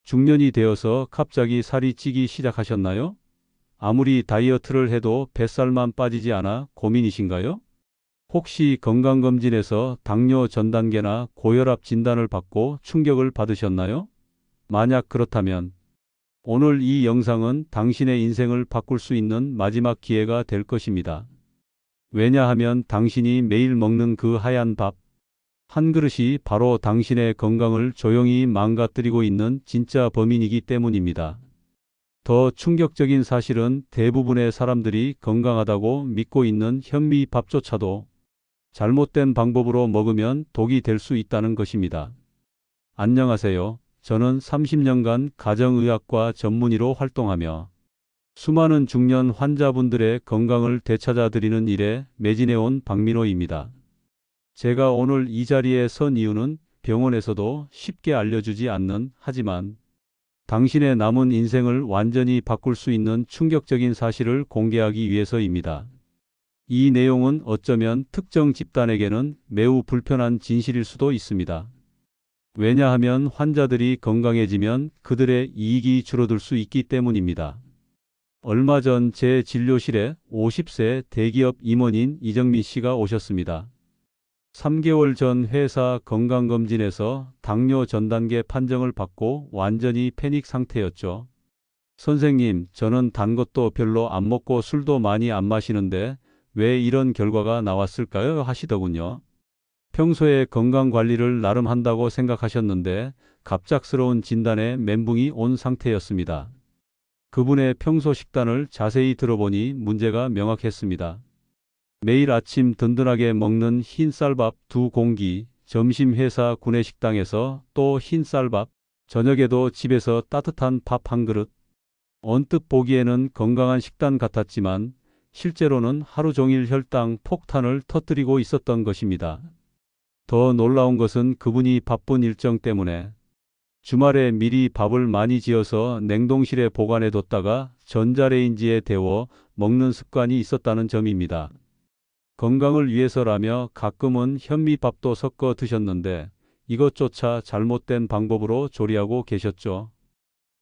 중년이 되어서 갑자기 살이 찌기 시작하셨나요? 아무리 다이어트를 해도 뱃살만 빠지지 않아 고민이신가요? 혹시 건강검진에서 당뇨 전 단계나 고혈압 진단을 받고 충격을 받으셨나요? 만약 그렇다면 오늘 이 영상은 당신의 인생을 바꿀 수 있는 마지막 기회가 될 것입니다. 왜냐하면 당신이 매일 먹는 그 하얀 밥 한 그릇이 바로 당신의 건강을 조용히 망가뜨리고 있는 진짜 범인이기 때문입니다. 더 충격적인 사실은 대부분의 사람들이 건강하다고 믿고 있는 현미밥조차도 잘못된 방법으로 먹으면 독이 될 수 있다는 것입니다. 안녕하세요. 저는 30년간 가정의학과 전문의로 활동하며 수많은 중년 환자분들의 건강을 되찾아 드리는 일에 매진해온 박민호입니다. 제가 오늘 이 자리에 선 이유는 병원에서도 쉽게 알려주지 않는, 하지만 당신의 남은 인생을 완전히 바꿀 수 있는 충격적인 사실을 공개하기 위해서입니다. 이 내용은 어쩌면 특정 집단에게는 매우 불편한 진실일 수도 있습니다. 왜냐하면 환자들이 건강해지면 그들의 이익이 줄어들 수 있기 때문입니다. 얼마 전 제 진료실에 50세 대기업 임원인 이정민 씨가 오셨습니다. 3개월 전 회사 건강검진에서 당뇨 전 단계 판정을 받고 완전히 패닉 상태였죠. 선생님, 저는 단 것도 별로 안 먹고 술도 많이 안 마시는데 왜 이런 결과가 나왔을까요? 하시더군요. 평소에 건강관리를 나름 한다고 생각하셨는데 갑작스러운 진단에 멘붕이 온 상태였습니다. 그분의 평소 식단을 자세히 들어보니 문제가 명확했습니다. 매일 아침 든든하게 먹는 흰 쌀밥 2공기, 점심 회사 구내식당에서 또 흰 쌀밥, 저녁에도 집에서 따뜻한 밥 한 그릇. 언뜻 보기에는 건강한 식단 같았지만 실제로는 하루 종일 혈당 폭탄을 터뜨리고 있었던 것입니다. 더 놀라운 것은 그분이 바쁜 일정 때문에 주말에 미리 밥을 많이 지어서 냉동실에 보관해뒀다가 전자레인지에 데워 먹는 습관이 있었다는 점입니다. 건강을 위해서라며 가끔은 현미밥도 섞어 드셨는데 이것조차 잘못된 방법으로 조리하고 계셨죠.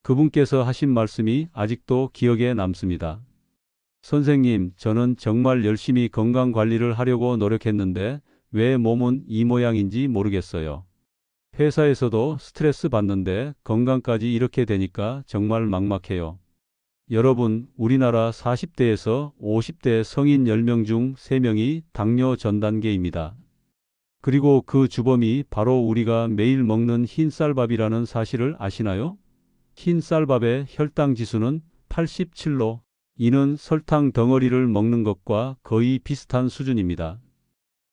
그분께서 하신 말씀이 아직도 기억에 남습니다. 선생님, 저는 정말 열심히 건강 관리를 하려고 노력했는데 왜 몸은 이 모양인지 모르겠어요. 회사에서도 스트레스 받는데 건강까지 이렇게 되니까 정말 막막해요. 여러분, 우리나라 40대에서 50대 성인 10명 중 3명이 당뇨 전 단계입니다. 그리고 그 주범이 바로 우리가 매일 먹는 흰 쌀밥이라는 사실을 아시나요? 흰 쌀밥의 혈당 지수는 87로, 이는 설탕 덩어리를 먹는 것과 거의 비슷한 수준입니다.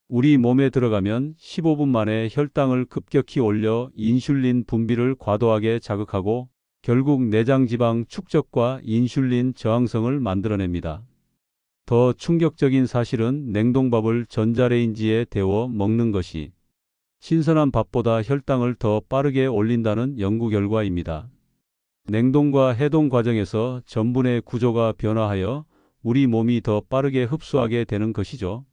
우리 몸에 들어가면 15분 만에 혈당을 급격히 올려 인슐린 분비를 과도하게 자극하고 결국 내장지방 축적과 인슐린 저항성을 만들어냅니다. 더 충격적인 사실은 냉동밥을 전자레인지에 데워 먹는 것이 신선한 밥보다 혈당을 더 빠르게 올린다는 연구 결과입니다. 냉동과 해동 과정에서 전분의 구조가 변화하여 우리 몸이 더 빠르게 흡수하게 되는 것이죠.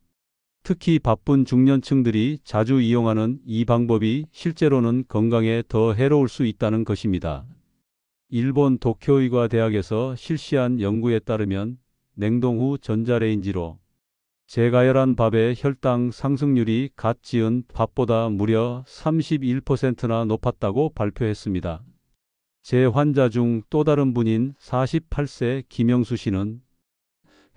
특히 바쁜 중년층들이 자주 이용하는 이 방법이 실제로는 건강에 더 해로울 수 있다는 것입니다. 일본 도쿄의과 대학에서 실시한 연구에 따르면 냉동 후 전자레인지로 재가열한 밥의 혈당 상승률이 갓 지은 밥보다 무려 31%나 높았다고 발표했습니다. 제 환자 중 또 다른 분인 48세 김영수 씨는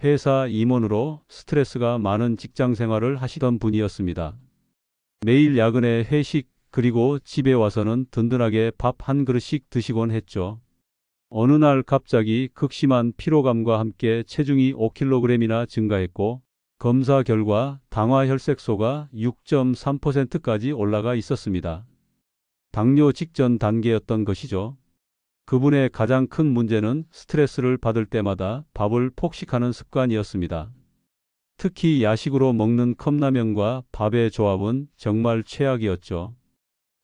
회사 임원으로 스트레스가 많은 직장 생활을 하시던 분이었습니다. 매일 야근에 회식, 그리고 집에 와서는 든든하게 밥 한 그릇씩 드시곤 했죠. 어느 날 갑자기 극심한 피로감과 함께 체중이 5kg이나 증가했고 검사 결과 당화혈색소가 6.3%까지 올라가 있었습니다. 당뇨 직전 단계였던 것이죠. 그분의 가장 큰 문제는 스트레스를 받을 때마다 밥을 폭식하는 습관이었습니다. 특히 야식으로 먹는 컵라면과 밥의 조합은 정말 최악이었죠.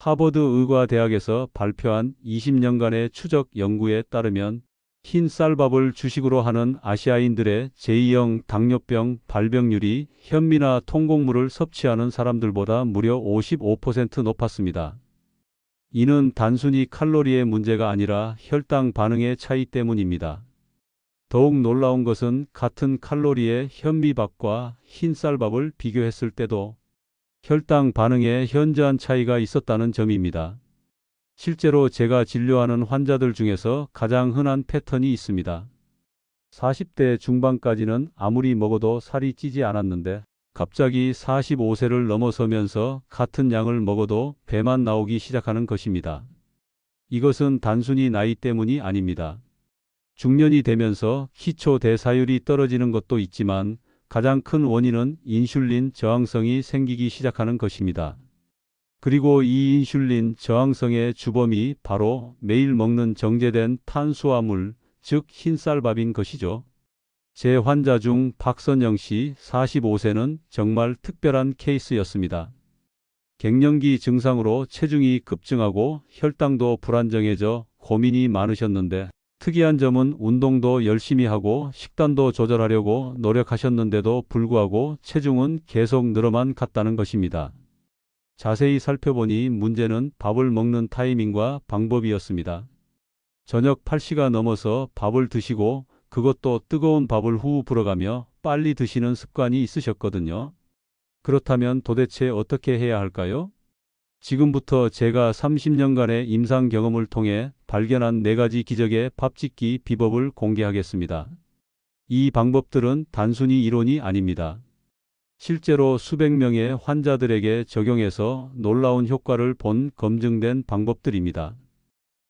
하버드 의과대학에서 발표한 20년간의 추적 연구에 따르면 흰 쌀밥을 주식으로 하는 아시아인들의 제2형 당뇨병 발병률이 현미나 통곡물을 섭취하는 사람들보다 무려 55% 높았습니다. 이는 단순히 칼로리의 문제가 아니라 혈당 반응의 차이 때문입니다. 더욱 놀라운 것은 같은 칼로리의 현미밥과 흰쌀밥을 비교했을 때도 혈당 반응에 현저한 차이가 있었다는 점입니다. 실제로 제가 진료하는 환자들 중에서 가장 흔한 패턴이 있습니다. 40대 중반까지는 아무리 먹어도 살이 찌지 않았는데 갑자기 45세를 넘어서면서 같은 양을 먹어도 배만 나오기 시작하는 것입니다. 이것은 단순히 나이 때문이 아닙니다. 중년이 되면서 기초 대사율이 떨어지는 것도 있지만 가장 큰 원인은 인슐린 저항성이 생기기 시작하는 것입니다. 그리고 이 인슐린 저항성의 주범이 바로 매일 먹는 정제된 탄수화물, 즉 흰쌀밥인 것이죠. 제 환자 중 박선영 씨 45세는 정말 특별한 케이스였습니다. 갱년기 증상으로 체중이 급증하고 혈당도 불안정해져 고민이 많으셨는데 특이한 점은 운동도 열심히 하고 식단도 조절하려고 노력하셨는데도 불구하고 체중은 계속 늘어만 갔다는 것입니다. 자세히 살펴보니 문제는 밥을 먹는 타이밍과 방법이었습니다. 저녁 8시가 넘어서 밥을 드시고 그것도 뜨거운 밥을 후 불어가며 빨리 드시는 습관이 있으셨거든요. 그렇다면 도대체 어떻게 해야 할까요? 지금부터 제가 30년간의 임상 경험을 통해 발견한 4가지 기적의 밥짓기 비법을 공개하겠습니다. 이 방법들은 단순히 이론이 아닙니다. 실제로 수백 명의 환자들에게 적용해서 놀라운 효과를 본 검증된 방법들입니다.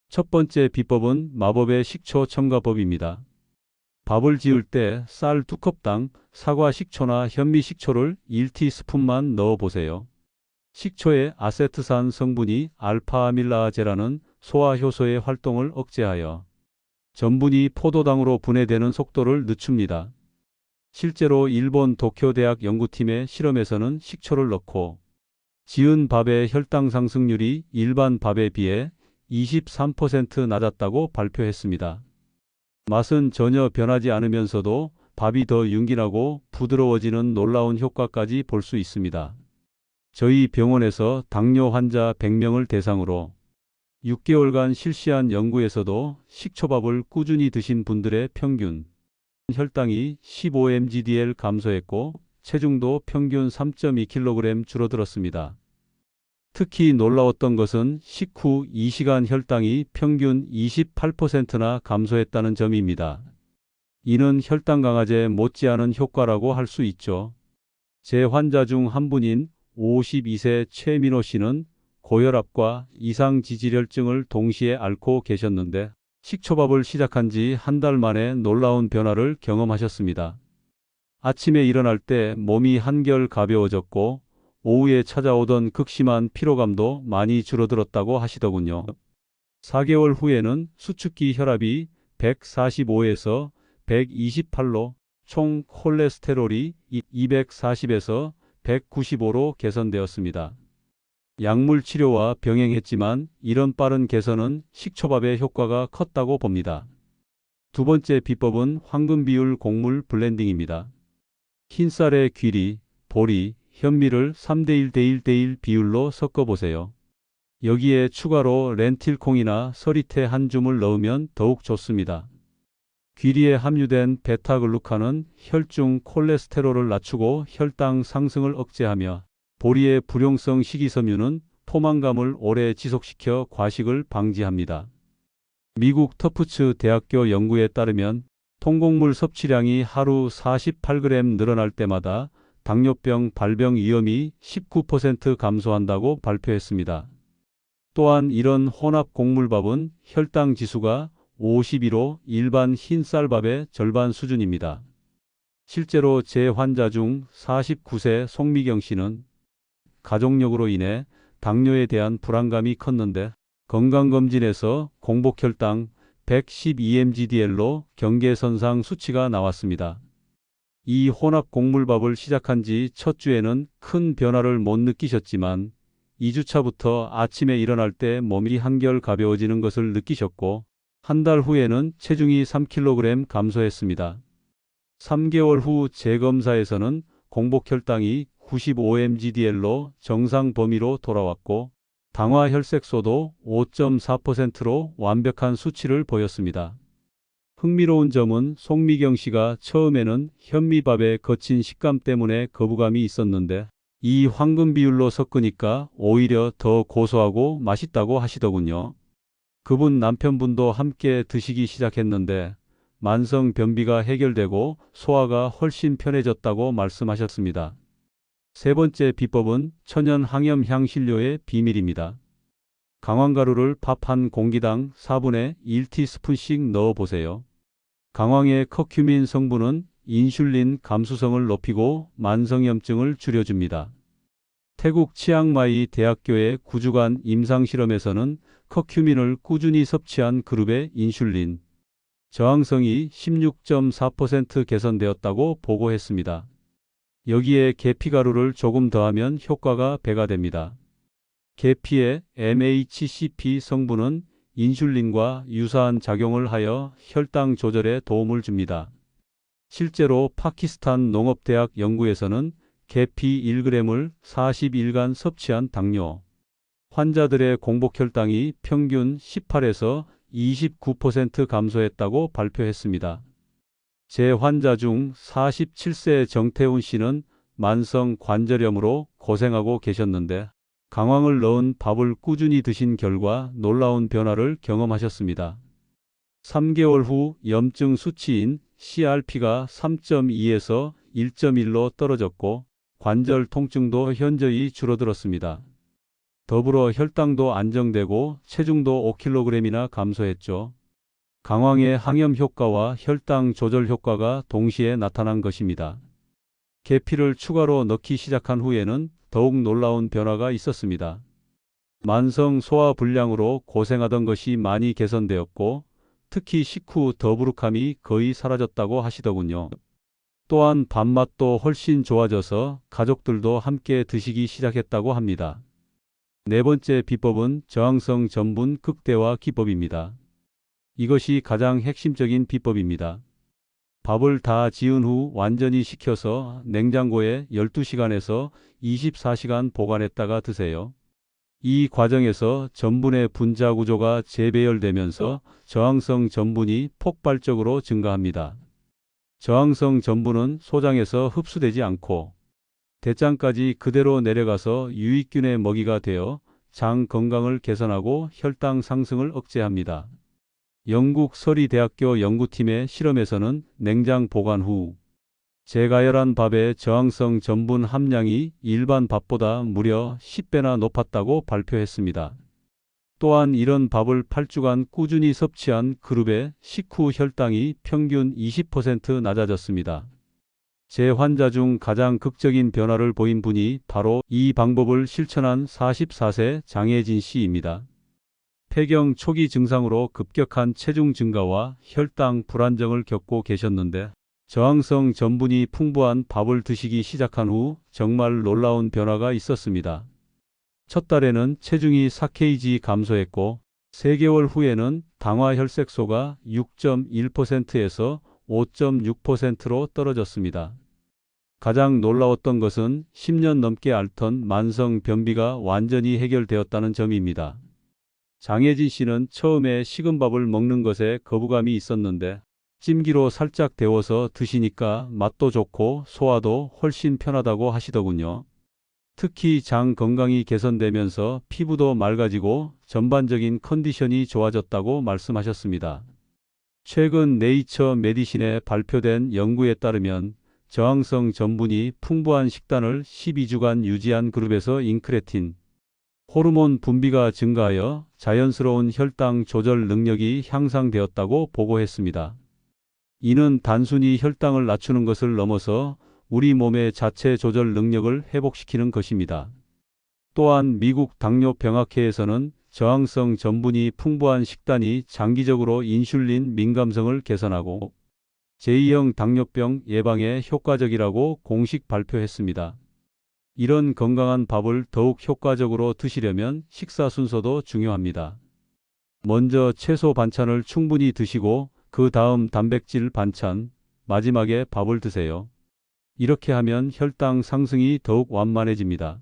첫 번째 비법은 마법의 식초 첨가법입니다. 밥을 지을 때 쌀 2컵당 사과 식초나 현미 식초를 1티스푼만 넣어보세요. 식초의 아세트산 성분이 알파아밀라제라는 소화 효소의 활동을 억제하여 전분이 포도당으로 분해되는 속도를 늦춥니다. 실제로 일본 도쿄대학 연구팀의 실험에서는 식초를 넣고 지은 밥의 혈당 상승률이 일반 밥에 비해 23% 낮았다고 발표했습니다. 맛은 전혀 변하지 않으면서도 밥이 더 윤기나고 부드러워지는 놀라운 효과까지 볼 수 있습니다. 저희 병원에서 당뇨 환자 100명을 대상으로 6개월간 실시한 연구에서도 식초밥을 꾸준히 드신 분들의 평균 혈당이 15mgdl 감소했고 체중도 평균 3.2kg 줄어들었습니다. 특히 놀라웠던 것은 식후 2시간 혈당이 평균 28%나 감소했다는 점입니다. 이는 혈당 강화제 못지않은 효과라고 할 수 있죠. 제 환자 중 한 분인 52세 최민호 씨는 고혈압과 이상지질혈증을 동시에 앓고 계셨는데 식초밥을 시작한 지 한 달 만에 놀라운 변화를 경험하셨습니다. 아침에 일어날 때 몸이 한결 가벼워졌고 오후에 찾아오던 극심한 피로감도 많이 줄어들었다고 하시더군요. 4개월 후에는 수축기 혈압이 145에서 128로 총 콜레스테롤이 240에서 195로 개선되었습니다. 약물 치료와 병행했지만 이런 빠른 개선은 식초밥의 효과가 컸다고 봅니다. 두 번째 비법은 황금 비율 곡물 블렌딩입니다. 흰쌀의 귀리, 보리, 현미를 3:1:1:1 비율로 섞어보세요. 여기에 추가로 렌틸콩이나 서리태 한 줌을 넣으면 더욱 좋습니다. 귀리에 함유된 베타글루칸은 혈중 콜레스테롤을 낮추고 혈당 상승을 억제하며 보리의 불용성 식이섬유는 포만감을 오래 지속시켜 과식을 방지합니다. 미국 터프츠 대학교 연구에 따르면 통곡물 섭취량이 하루 48g 늘어날 때마다 당뇨병 발병 위험이 19% 감소한다고 발표했습니다. 또한 이런 혼합 곡물밥은 혈당 지수가 52로 일반 흰쌀밥의 절반 수준입니다. 실제로 제 환자 중 49세 송미경 씨는 가족력으로 인해 당뇨에 대한 불안감이 컸는데 건강검진에서 공복혈당 112mgdl로 경계선상 수치가 나왔습니다. 이 혼합 곡물밥을 시작한 지 첫 주에는 큰 변화를 못 느끼셨지만 2주차부터 아침에 일어날 때 몸이 한결 가벼워지는 것을 느끼셨고 한 달 후에는 체중이 3kg 감소했습니다. 3개월 후 재검사에서는 공복혈당이 95mgdl로 정상 범위로 돌아왔고 당화 혈색소도 5.4%로 완벽한 수치를 보였습니다. 흥미로운 점은 송미경 씨가 처음에는 현미밥의 거친 식감 때문에 거부감이 있었는데 이 황금 비율로 섞으니까 오히려 더 고소하고 맛있다고 하시더군요. 그분 남편분도 함께 드시기 시작했는데 만성 변비가 해결되고 소화가 훨씬 편해졌다고 말씀하셨습니다. 세 번째 비법은 천연 항염 향신료의 비밀입니다. 강황가루를 밥 한 공기당 4분의 1티스푼씩 넣어 보세요. 강황의 커큐민 성분은 인슐린 감수성을 높이고 만성염증을 줄여줍니다. 태국 치앙마이 대학교의 9주간 임상실험에서는 커큐민을 꾸준히 섭취한 그룹의 인슐린 저항성이 16.4% 개선되었다고 보고했습니다. 여기에 계피가루를 조금 더하면 효과가 배가 됩니다. 계피의 MHCP 성분은 인슐린과 유사한 작용을 하여 혈당 조절에 도움을 줍니다. 실제로 파키스탄 농업대학 연구에서는 계피 1g을 40일간 섭취한 당뇨 환자들의 공복혈당이 평균 18에서 29% 감소했다고 발표했습니다. 제 환자 중 47세 정태훈 씨는 만성 관절염으로 고생하고 계셨는데 강황을 넣은 밥을 꾸준히 드신 결과 놀라운 변화를 경험하셨습니다. 3개월 후 염증 수치인 CRP가 3.2에서 1.1로 떨어졌고 관절 통증도 현저히 줄어들었습니다. 더불어 혈당도 안정되고 체중도 5kg이나 감소했죠. 강황의 항염 효과와 혈당 조절 효과가 동시에 나타난 것입니다. 계피를 추가로 넣기 시작한 후에는 더욱 놀라운 변화가 있었습니다. 만성 소화 불량으로 고생하던 것이 많이 개선되었고 특히 식후 더부룩함이 거의 사라졌다고 하시더군요. 또한 밥맛도 훨씬 좋아져서 가족들도 함께 드시기 시작했다고 합니다. 네 번째 비법은 저항성 전분 극대화 기법입니다. 이것이 가장 핵심적인 비법입니다. 밥을 다 지은 후 완전히 식혀서 냉장고에 12시간에서 24시간 보관했다가 드세요. 이 과정에서 전분의 분자 구조가 재배열되면서 저항성 전분이 폭발적으로 증가합니다. 저항성 전분은 소장에서 흡수되지 않고 대장까지 그대로 내려가서 유익균의 먹이가 되어 장 건강을 개선하고 혈당 상승을 억제합니다. 영국 서리대학교 연구팀의 실험에서는 냉장 보관 후 재가열한 밥의 저항성 전분 함량이 일반 밥보다 무려 10배나 높았다고 발표했습니다. 또한 이런 밥을 8주간 꾸준히 섭취한 그룹의 식후 혈당이 평균 20% 낮아졌습니다. 제 환자 중 가장 극적인 변화를 보인 분이 바로 이 방법을 실천한 44세 장혜진 씨입니다. 폐경 초기 증상으로 급격한 체중 증가와 혈당 불안정을 겪고 계셨는데 저항성 전분이 풍부한 밥을 드시기 시작한 후 정말 놀라운 변화가 있었습니다. 첫 달에는 체중이 4kg 감소했고 3개월 후에는 당화 혈색소가 6.1%에서 5.6%로 떨어졌습니다. 가장 놀라웠던 것은 10년 넘게 앓던 만성 변비가 완전히 해결되었다는 점입니다. 장혜진 씨는 처음에 식은 밥을 먹는 것에 거부감이 있었는데 찜기로 살짝 데워서 드시니까 맛도 좋고 소화도 훨씬 편하다고 하시더군요. 특히 장 건강이 개선되면서 피부도 맑아지고 전반적인 컨디션이 좋아졌다고 말씀하셨습니다. 최근 네이처 메디신에 발표된 연구에 따르면 저항성 전분이 풍부한 식단을 12주간 유지한 그룹에서 인크레틴 호르몬 분비가 증가하여 자연스러운 혈당 조절 능력이 향상되었다고 보고했습니다. 이는 단순히 혈당을 낮추는 것을 넘어서 우리 몸의 자체 조절 능력을 회복시키는 것입니다. 또한 미국 당뇨병학회에서는 저항성 전분이 풍부한 식단이 장기적으로 인슐린 민감성을 개선하고 제2형 당뇨병 예방에 효과적이라고 공식 발표했습니다. 이런 건강한 밥을 더욱 효과적으로 드시려면 식사 순서도 중요합니다. 먼저 채소 반찬을 충분히 드시고 그 다음 단백질 반찬, 마지막에 밥을 드세요. 이렇게 하면 혈당 상승이 더욱 완만해집니다.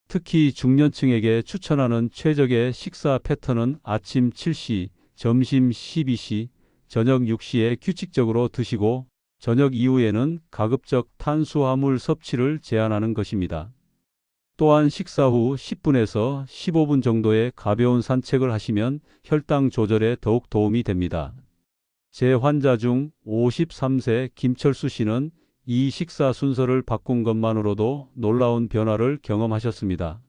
특히 중년층에게 추천하는 최적의 식사 패턴은 아침 7시, 점심 12시, 저녁 6시에 규칙적으로 드시고 저녁 이후에는 가급적 탄수화물 섭취를 제한하는 것입니다. 또한 식사 후 10분에서 15분 정도의 가벼운 산책을 하시면 혈당 조절에 더욱 도움이 됩니다. 제 환자 중 53세 김철수 씨는 이 식사 순서를 바꾼 것만으로도 놀라운 변화를 경험하셨습니다.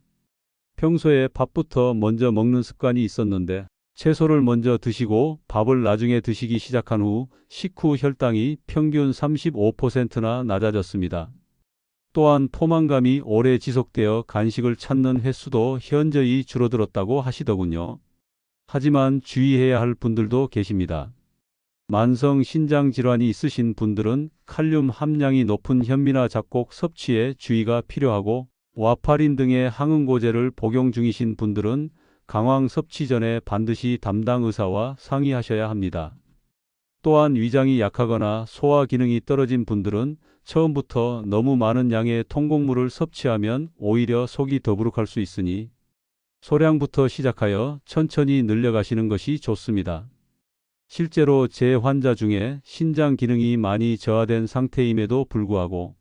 평소에 밥부터 먼저 먹는 습관이 있었는데 채소를 먼저 드시고 밥을 나중에 드시기 시작한 후 식후 혈당이 평균 35%나 낮아졌습니다. 또한 포만감이 오래 지속되어 간식을 찾는 횟수도 현저히 줄어들었다고 하시더군요. 하지만 주의해야 할 분들도 계십니다. 만성 신장 질환이 있으신 분들은 칼륨 함량이 높은 현미나 잡곡 섭취에 주의가 필요하고 와파린 등의 항응고제를 복용 중이신 분들은 강황 섭취 전에 반드시 담당 의사와 상의하셔야 합니다. 또한 위장이 약하거나 소화 기능이 떨어진 분들은 처음부터 너무 많은 양의 통곡물을 섭취하면 오히려 속이 더부룩할 수 있으니 소량부터 시작하여 천천히 늘려가시는 것이 좋습니다. 실제로 제 환자 중에 신장 기능이 많이 저하된 상태임에도 불구하고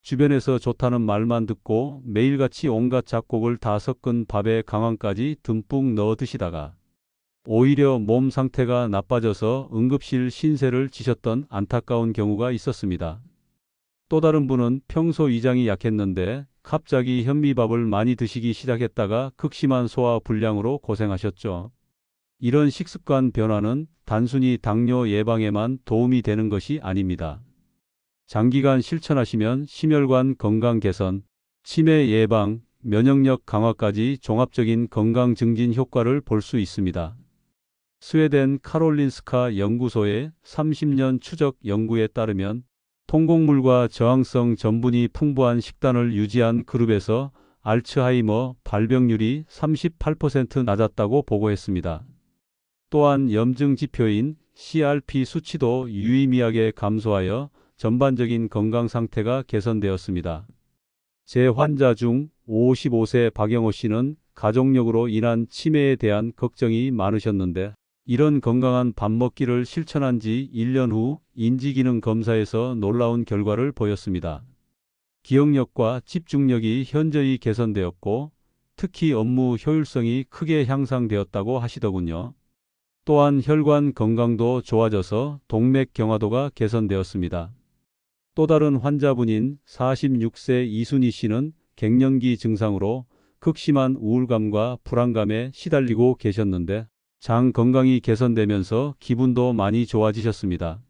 주변에서 좋다는 말만 듣고 매일같이 온갖 잡곡을 다 섞은 밥에 강황까지 듬뿍 넣어 드시다가 오히려 몸 상태가 나빠져서 응급실 신세를 지셨던 안타까운 경우가 있었습니다. 또 다른 분은 평소 위장이 약했는데 갑자기 현미밥을 많이 드시기 시작했다가 극심한 소화 불량으로 고생하셨죠. 이런 식습관 변화는 단순히 당뇨 예방에만 도움이 되는 것이 아닙니다. 장기간 실천하시면 심혈관 건강 개선, 치매 예방, 면역력 강화까지 종합적인 건강 증진 효과를 볼 수 있습니다. 스웨덴 카롤린스카 연구소의 30년 추적 연구에 따르면 통곡물과 저항성 전분이 풍부한 식단을 유지한 그룹에서 알츠하이머 발병률이 38% 낮았다고 보고했습니다. 또한 염증 지표인 CRP 수치도 유의미하게 감소하여 전반적인 건강 상태가 개선되었습니다. 제 환자 중 55세 박영호 씨는 가족력으로 인한 치매에 대한 걱정이 많으셨는데 이런 건강한 밥 먹기를 실천한 지 1년 후 인지기능 검사에서 놀라운 결과를 보였습니다. 기억력과 집중력이 현저히 개선되었고 특히 업무 효율성이 크게 향상되었다고 하시더군요. 또한 혈관 건강도 좋아져서 동맥 경화도가 개선되었습니다. 또 다른 환자분인 46세 이순희 씨는 갱년기 증상으로 극심한 우울감과 불안감에 시달리고 계셨는데 장 건강이 개선되면서 기분도 많이 좋아지셨습니다.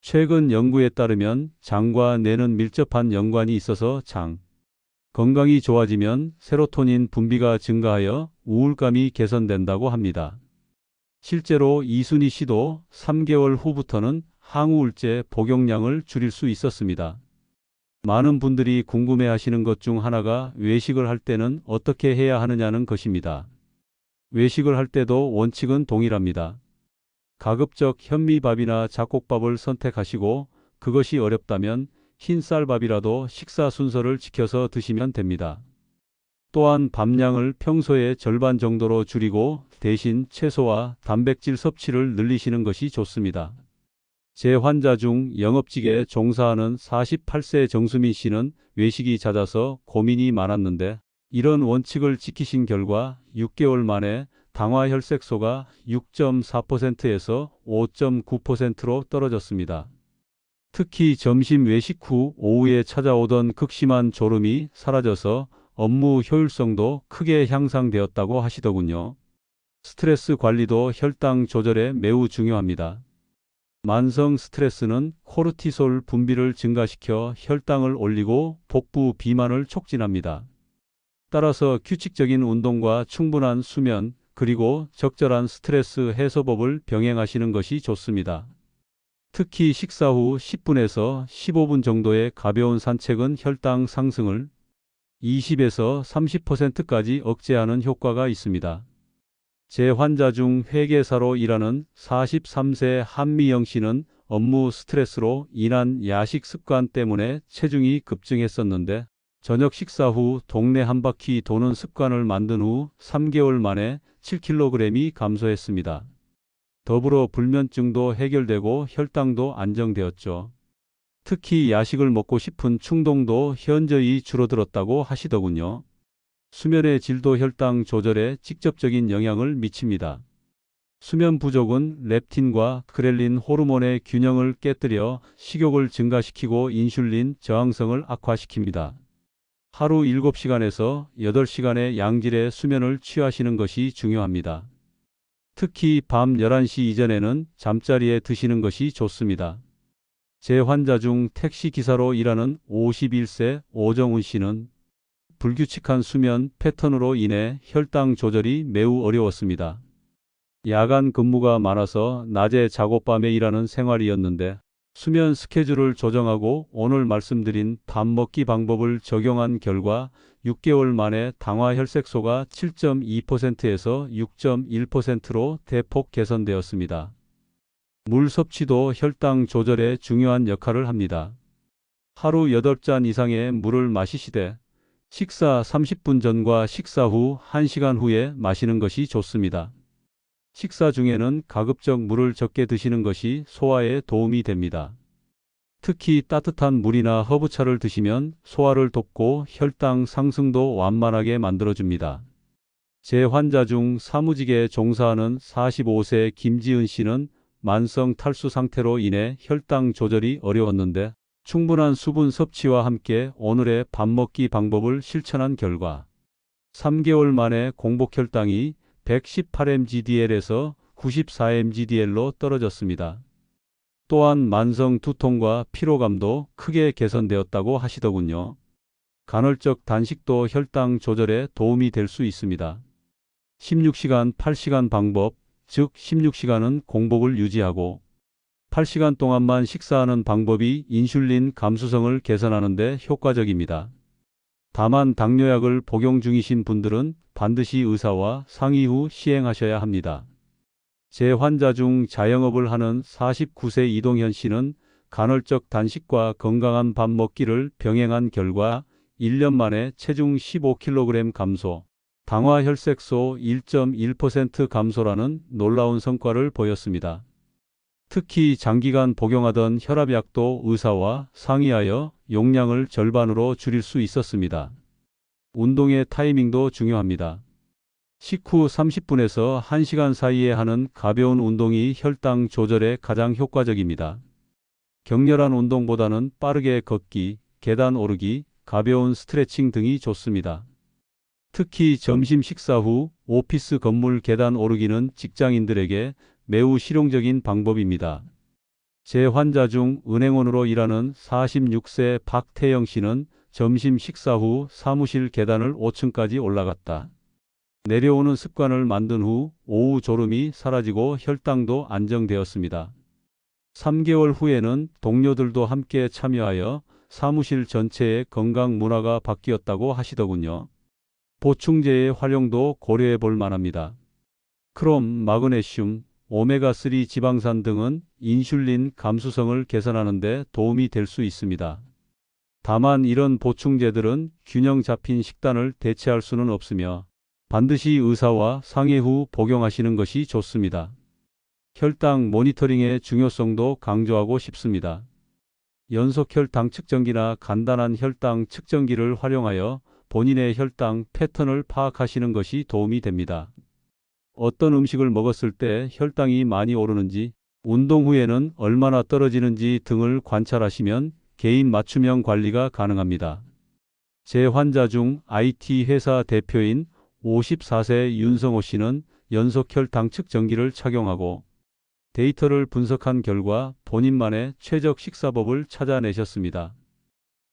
최근 연구에 따르면 장과 뇌는 밀접한 연관이 있어서 장 건강이 좋아지면 세로토닌 분비가 증가하여 우울감이 개선된다고 합니다. 실제로 이순희 씨도 3개월 후부터는 항우울제 복용량을 줄일 수 있었습니다. 많은 분들이 궁금해하시는 것 중 하나가 외식을 할 때는 어떻게 해야 하느냐는 것입니다. 외식을 할 때도 원칙은 동일합니다. 가급적 현미밥이나 잡곡밥을 선택하시고 그것이 어렵다면 흰쌀밥이라도 식사 순서를 지켜서 드시면 됩니다. 또한 밥량을 평소의 절반 정도로 줄이고 대신 채소와 단백질 섭취를 늘리시는 것이 좋습니다. 제 환자 중 영업직에 종사하는 48세 정수민 씨는 외식이 잦아서 고민이 많았는데 이런 원칙을 지키신 결과 6개월 만에 당화혈색소가 6.4%에서 5.9%로 떨어졌습니다. 특히 점심 외식 후 오후에 찾아오던 극심한 졸음이 사라져서 업무 효율성도 크게 향상되었다고 하시더군요. 스트레스 관리도 혈당 조절에 매우 중요합니다. 만성 스트레스는 코르티솔 분비를 증가시켜 혈당을 올리고 복부 비만을 촉진합니다. 따라서 규칙적인 운동과 충분한 수면, 그리고 적절한 스트레스 해소법을 병행하시는 것이 좋습니다. 특히 식사 후 10분에서 15분 정도의 가벼운 산책은 혈당 상승을 20에서 30%까지 억제하는 효과가 있습니다. 제 환자 중 회계사로 일하는 43세 한미영 씨는 업무 스트레스로 인한 야식 습관 때문에 체중이 급증했었는데 저녁 식사 후 동네 한 바퀴 도는 습관을 만든 후 3개월 만에 7kg이 감소했습니다. 더불어 불면증도 해결되고 혈당도 안정되었죠. 특히 야식을 먹고 싶은 충동도 현저히 줄어들었다고 하시더군요. 수면의 질도 혈당 조절에 직접적인 영향을 미칩니다. 수면 부족은 렙틴과 그렐린 호르몬의 균형을 깨뜨려 식욕을 증가시키고 인슐린 저항성을 악화시킵니다. 하루 7시간에서 8시간의 양질의 수면을 취하시는 것이 중요합니다. 특히 밤 11시 이전에는 잠자리에 드시는 것이 좋습니다. 제 환자 중 택시 기사로 일하는 51세 오정훈 씨는 불규칙한 수면 패턴으로 인해 혈당 조절이 매우 어려웠습니다. 야간 근무가 많아서 낮에 자고 밤에 일하는 생활이었는데 수면 스케줄을 조정하고 오늘 말씀드린 밥 먹기 방법을 적용한 결과 6개월 만에 당화 혈색소가 7.2%에서 6.1%로 대폭 개선되었습니다. 물 섭취도 혈당 조절에 중요한 역할을 합니다. 하루 8잔 이상의 물을 마시시되 식사 30분 전과 식사 후 1시간 후에 마시는 것이 좋습니다. 식사 중에는 가급적 물을 적게 드시는 것이 소화에 도움이 됩니다. 특히 따뜻한 물이나 허브차를 드시면 소화를 돕고 혈당 상승도 완만하게 만들어줍니다. 제 환자 중 사무직에 종사하는 45세 김지은 씨는 만성 탈수 상태로 인해 혈당 조절이 어려웠는데 충분한 수분 섭취와 함께 오늘의 밥 먹기 방법을 실천한 결과 3개월 만에 공복 혈당이 118mgdl에서 94mgdl로 떨어졌습니다. 또한 만성 두통과 피로감도 크게 개선되었다고 하시더군요. 간헐적 단식도 혈당 조절에 도움이 될 수 있습니다. 16시간 8시간 방법, 즉 16시간은 공복을 유지하고 8시간 동안만 식사하는 방법이 인슐린 감수성을 개선하는 데 효과적입니다. 다만 당뇨약을 복용 중이신 분들은 반드시 의사와 상의 후 시행하셔야 합니다. 제 환자 중 자영업을 하는 49세 이동현 씨는 간헐적 단식과 건강한 밥 먹기를 병행한 결과 1년 만에 체중 15kg 감소, 당화 혈색소 1.1% 감소라는 놀라운 성과를 보였습니다. 특히 장기간 복용하던 혈압약도 의사와 상의하여 용량을 절반으로 줄일 수 있었습니다. 운동의 타이밍도 중요합니다. 식후 30분에서 1시간 사이에 하는 가벼운 운동이 혈당 조절에 가장 효과적입니다. 격렬한 운동보다는 빠르게 걷기, 계단 오르기, 가벼운 스트레칭 등이 좋습니다. 특히 점심 식사 후 오피스 건물 계단 오르기는 직장인들에게 매우 실용적인 방법입니다. 제 환자 중 은행원으로 일하는 46세 박태영 씨는 점심 식사 후 사무실 계단을 5층까지 올라갔다 내려오는 습관을 만든 후 오후 졸음이 사라지고 혈당도 안정되었습니다. 3개월 후에는 동료들도 함께 참여하여 사무실 전체의 건강 문화가 바뀌었다고 하시더군요. 보충제의 활용도 고려해 볼 만합니다. 크롬, 마그네슘, 오메가3 지방산 등은 인슐린 감수성을 개선하는 데 도움이 될 수 있습니다. 다만 이런 보충제들은 균형 잡힌 식단을 대체할 수는 없으며 반드시 의사와 상의 후 복용하시는 것이 좋습니다. 혈당 모니터링의 중요성도 강조하고 싶습니다. 연속 혈당 측정기나 간단한 혈당 측정기를 활용하여 본인의 혈당 패턴을 파악하시는 것이 도움이 됩니다. 어떤 음식을 먹었을 때 혈당이 많이 오르는지, 운동 후에는 얼마나 떨어지는지 등을 관찰하시면 개인 맞춤형 관리가 가능합니다. 제 환자 중 IT 회사 대표인 54세 윤성호 씨는 연속 혈당 측정기를 착용하고 데이터를 분석한 결과 본인만의 최적 식사법을 찾아내셨습니다.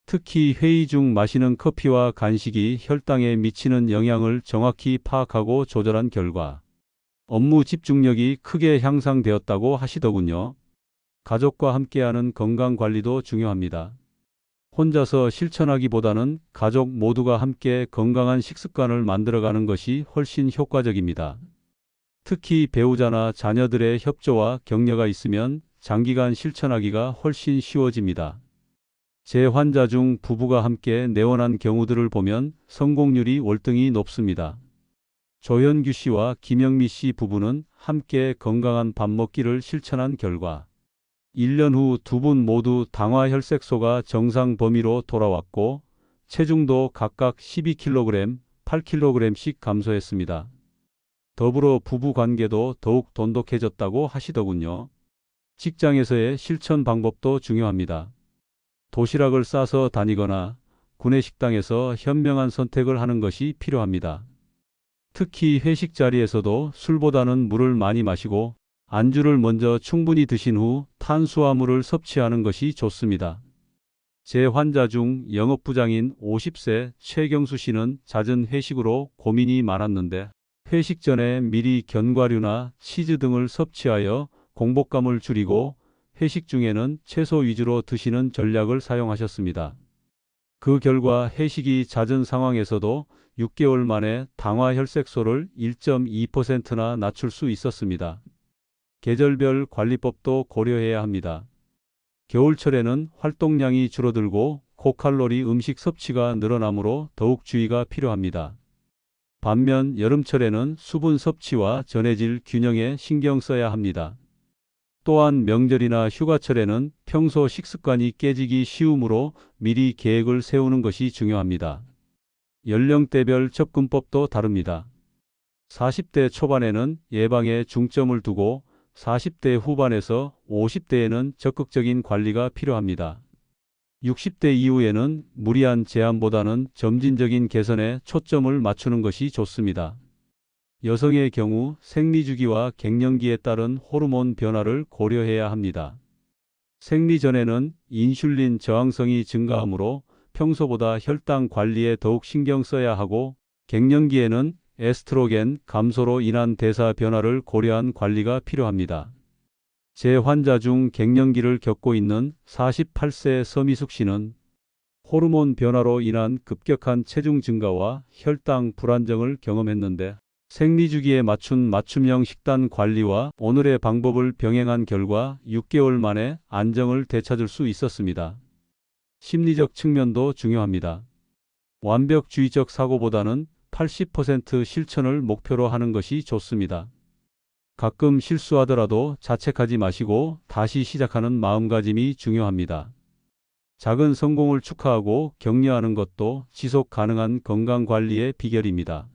특히 회의 중 마시는 커피와 간식이 혈당에 미치는 영향을 정확히 파악하고 조절한 결과 업무 집중력이 크게 향상되었다고 하시더군요. 가족과 함께하는 건강관리도 중요합니다. 혼자서 실천하기보다는 가족 모두가 함께 건강한 식습관을 만들어가는 것이 훨씬 효과적입니다. 특히 배우자나 자녀들의 협조와 격려가 있으면 장기간 실천하기가 훨씬 쉬워집니다. 제 환자 중 부부가 함께 내원한 경우들을 보면 성공률이 월등히 높습니다. 조현규 씨와 김영미 씨 부부는 함께 건강한 밥 먹기를 실천한 결과 1년 후 두 분 모두 당화혈색소가 정상 범위로 돌아왔고 체중도 각각 12kg, 8kg씩 감소했습니다. 더불어 부부 관계도 더욱 돈독해졌다고 하시더군요. 직장에서의 실천 방법도 중요합니다. 도시락을 싸서 다니거나 구내식당에서 현명한 선택을 하는 것이 필요합니다. 특히 회식 자리에서도 술보다는 물을 많이 마시고 안주를 먼저 충분히 드신 후 탄수화물을 섭취하는 것이 좋습니다. 제 환자 중 영업부장인 50세 최경수 씨는 잦은 회식으로 고민이 많았는데 회식 전에 미리 견과류나 치즈 등을 섭취하여 공복감을 줄이고 회식 중에는 채소 위주로 드시는 전략을 사용하셨습니다. 그 결과 회식이 잦은 상황에서도 6개월 만에 당화혈색소를 1.2%나 낮출 수 있었습니다. 계절별 관리법도 고려해야 합니다. 겨울철에는 활동량이 줄어들고 고칼로리 음식 섭취가 늘어나므로 더욱 주의가 필요합니다. 반면 여름철에는 수분 섭취와 전해질 균형에 신경 써야 합니다. 또한 명절이나 휴가철에는 평소 식습관이 깨지기 쉬우므로 미리 계획을 세우는 것이 중요합니다. 연령대별 접근법도 다릅니다. 40대 초반에는 예방에 중점을 두고 40대 후반에서 50대에는 적극적인 관리가 필요합니다. 60대 이후에는 무리한 제한보다는 점진적인 개선에 초점을 맞추는 것이 좋습니다. 여성의 경우 생리주기와 갱년기에 따른 호르몬 변화를 고려해야 합니다. 생리 전에는 인슐린 저항성이 증가하므로 평소보다 혈당 관리에 더욱 신경 써야 하고 갱년기에는 에스트로겐 감소로 인한 대사 변화를 고려한 관리가 필요합니다. 제 환자 중 갱년기를 겪고 있는 48세 서미숙 씨는 호르몬 변화로 인한 급격한 체중 증가와 혈당 불안정을 경험했는데 생리주기에 맞춘 맞춤형 식단 관리와 오늘의 방법을 병행한 결과 6개월 만에 안정을 되찾을 수 있었습니다. 심리적 측면도 중요합니다. 완벽주의적 사고보다는 80% 실천을 목표로 하는 것이 좋습니다. 가끔 실수하더라도 자책하지 마시고 다시 시작하는 마음가짐이 중요합니다. 작은 성공을 축하하고 격려하는 것도 지속 가능한 건강관리의 비결입니다.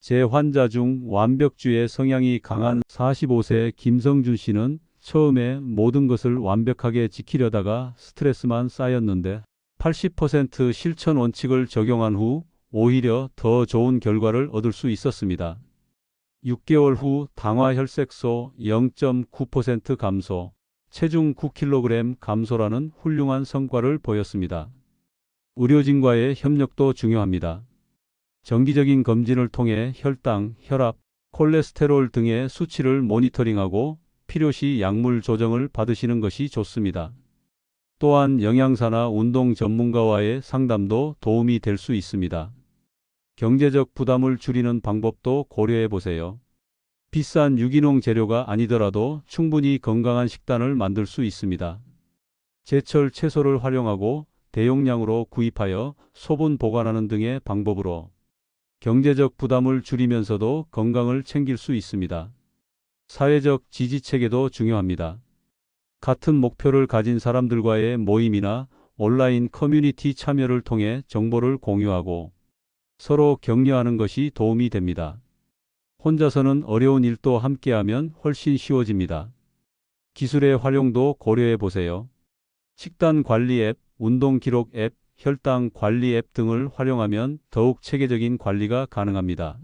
제 환자 중 완벽주의 성향이 강한 45세 김성준 씨는 처음에 모든 것을 완벽하게 지키려다가 스트레스만 쌓였는데 80% 실천 원칙을 적용한 후 오히려 더 좋은 결과를 얻을 수 있었습니다. 6개월 후 당화혈색소 0.9% 감소, 체중 9kg 감소라는 훌륭한 성과를 보였습니다. 의료진과의 협력도 중요합니다. 정기적인 검진을 통해 혈당, 혈압, 콜레스테롤 등의 수치를 모니터링하고 필요시 약물 조정을 받으시는 것이 좋습니다. 또한 영양사나 운동 전문가와의 상담도 도움이 될 수 있습니다. 경제적 부담을 줄이는 방법도 고려해 보세요. 비싼 유기농 재료가 아니더라도 충분히 건강한 식단을 만들 수 있습니다. 제철 채소를 활용하고 대용량으로 구입하여 소분 보관하는 등의 방법으로 경제적 부담을 줄이면서도 건강을 챙길 수 있습니다. 사회적 지지 체계도 중요합니다. 같은 목표를 가진 사람들과의 모임이나 온라인 커뮤니티 참여를 통해 정보를 공유하고 서로 격려하는 것이 도움이 됩니다. 혼자서는 어려운 일도 함께하면 훨씬 쉬워집니다. 기술의 활용도 고려해 보세요. 식단 관리 앱, 운동 기록 앱, 혈당 관리 앱 등을 활용하면 더욱 체계적인 관리가 가능합니다.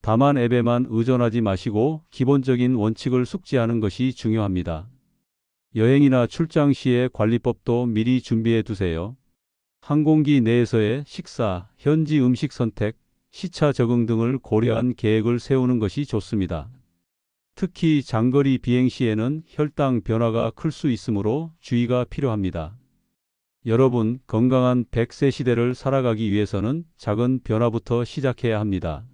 다만 앱에만 의존하지 마시고 기본적인 원칙을 숙지하는 것이 중요합니다. 여행이나 출장 시의 관리법도 미리 준비해 두세요. 항공기 내에서의 식사, 현지 음식 선택, 시차 적응 등을 고려한 계획을 세우는 것이 좋습니다. 특히 장거리 비행 시에는 혈당 변화가 클 수 있으므로 주의가 필요합니다. 여러분, 건강한 100세 시대를 살아가기 위해서는 작은 변화부터 시작해야 합니다.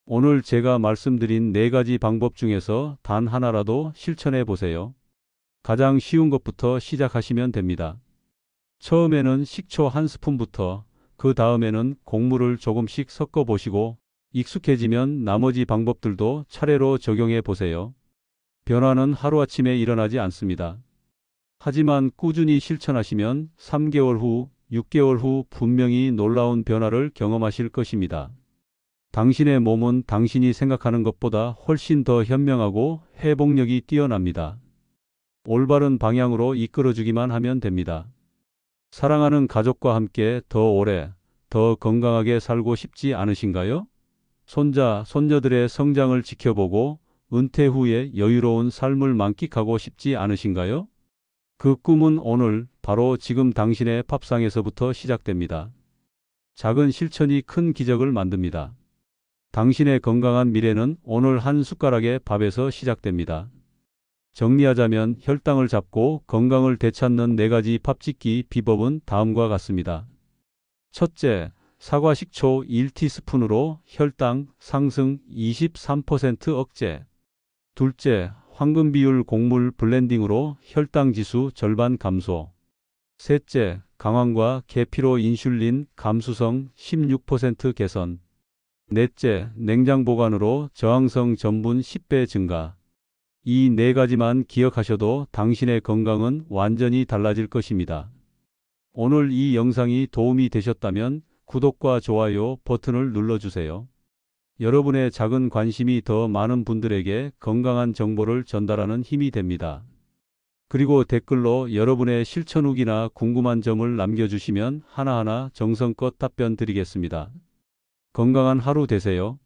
오늘 제가 말씀드린 4가지 방법 중에서 단 하나라도 실천해 보세요. 가장 쉬운 것부터 시작하시면 됩니다. 처음에는 식초 한 스푼부터, 그 다음에는 곡물을 조금씩 섞어 보시고 익숙해지면 나머지 방법들도 차례로 적용해 보세요. 변화는 하루아침에 일어나지 않습니다. 하지만 꾸준히 실천하시면 3개월 후, 6개월 후 분명히 놀라운 변화를 경험하실 것입니다. 당신의 몸은 당신이 생각하는 것보다 훨씬 더 현명하고 회복력이 뛰어납니다. 올바른 방향으로 이끌어주기만 하면 됩니다. 사랑하는 가족과 함께 더 오래, 더 건강하게 살고 싶지 않으신가요? 손자, 손녀들의 성장을 지켜보고 은퇴 후에 여유로운 삶을 만끽하고 싶지 않으신가요? 그 꿈은 오늘, 바로 지금 당신의 밥상에서부터 시작됩니다. 작은 실천이 큰 기적을 만듭니다. 당신의 건강한 미래는 오늘 한 숟가락의 밥에서 시작됩니다. 정리하자면 혈당을 잡고 건강을 되찾는 4가지 밥 짓기 비법은 다음과 같습니다. 첫째, 사과 식초 1티스푼으로 혈당 상승 23% 억제. 둘째, 황금 비율 곡물 블렌딩으로 혈당 지수 절반 감소. 셋째, 강황과 계피로 인슐린 감수성 16% 개선. 넷째, 냉장 보관으로 저항성 전분 10배 증가. 이 4가지만 기억하셔도 당신의 건강은 완전히 달라질 것입니다. 오늘 이 영상이 도움이 되셨다면 구독과 좋아요 버튼을 눌러주세요. 여러분의 작은 관심이 더 많은 분들에게 건강한 정보를 전달하는 힘이 됩니다. 그리고 댓글로 여러분의 실천 후기나 궁금한 점을 남겨주시면 하나하나 정성껏 답변 드리겠습니다. 건강한 하루 되세요.